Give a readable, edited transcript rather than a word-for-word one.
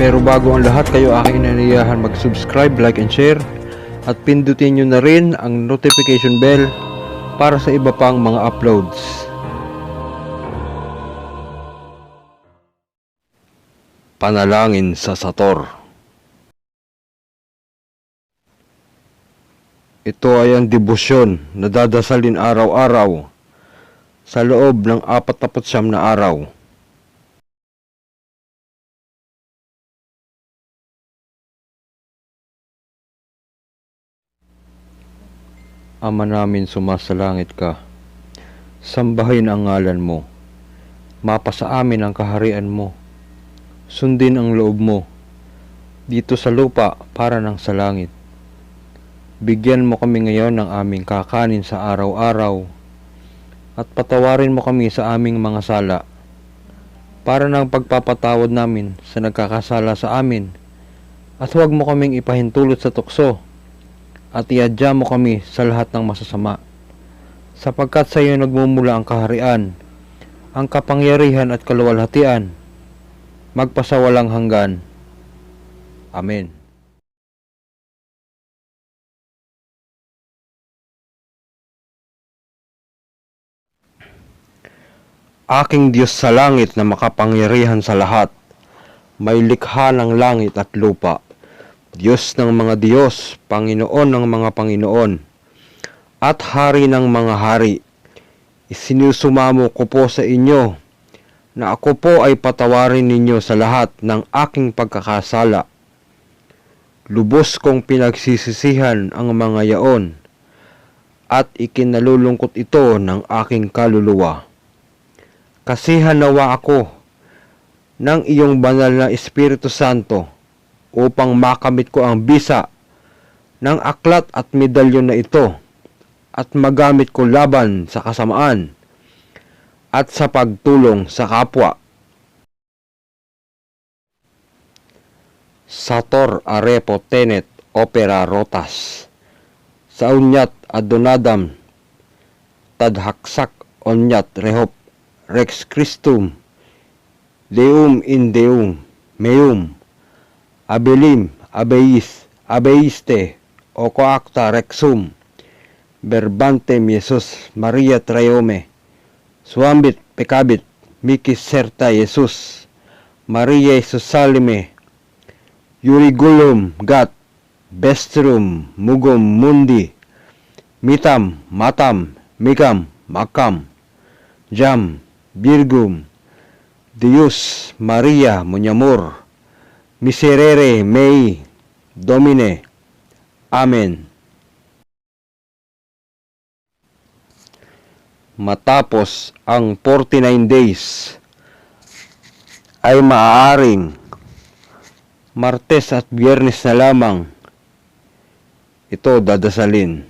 Pero bago ang lahat, kayo aking inaniyahan mag-subscribe, like, and share. At pindutin nyo na rin ang notification bell para sa iba pang mga uploads. Panalangin sa Sator. Ito ay ang debosyon na dadasalin araw-araw sa loob ng 49 na araw. Ama namin sumasalangit ka, sambahin ang ngalan mo, mapasa amin ang kaharian mo, sundin ang loob mo, dito sa lupa para ng sa langit. Bigyan mo kami ngayon ng aming kakanin sa araw-araw, at patawarin mo kami sa aming mga sala, para ng pagpapatawad namin sa nagkakasala sa amin, at huwag mo kaming ipahintulot sa tukso, at iadya mo kami sa lahat ng masasama, sapagkat sa iyo nagmumula ang kaharian, ang kapangyarihan at kaluwalhatian, magpasawalang hanggan. Amen. Aking Diyos sa langit na makapangyarihan sa lahat, may likha ng langit at lupa, Diyos ng mga Diyos, Panginoon ng mga Panginoon, at Hari ng mga Hari, isinusumamo ko po sa inyo na ako po ay patawarin ninyo sa lahat ng aking pagkakasala. Lubos kong pinagsisisihan ang mga yaon, at ikinalulungkot ito ng aking kaluluwa. Kasihan nawa ako ng iyong banal na Espiritu Santo upang makamit ko ang bisa ng aklat at medalyon na ito at magamit ko laban sa kasamaan at sa pagtulong sa kapwa. Sator arepo tenet opera rotas, sa unyat adonadam, tadhaksak onyat rehop, rex Christum, deum in deum, meum, abelim, abeis, abeiste, o coacta rexum, verbantem Jesus, Maria Traiome, suambit pecabit, micis serta Jesus, Maria Susalime, Yurigulum gat, bestrum, mugum mundi, mitam, matam, mikam, makam, jam, virgum, Deus Maria Munyamur, miserere mei, Domine. Amen. Matapos ang 49 days, ay maaaring Martes at Biyernes na lamang ito dadasalin.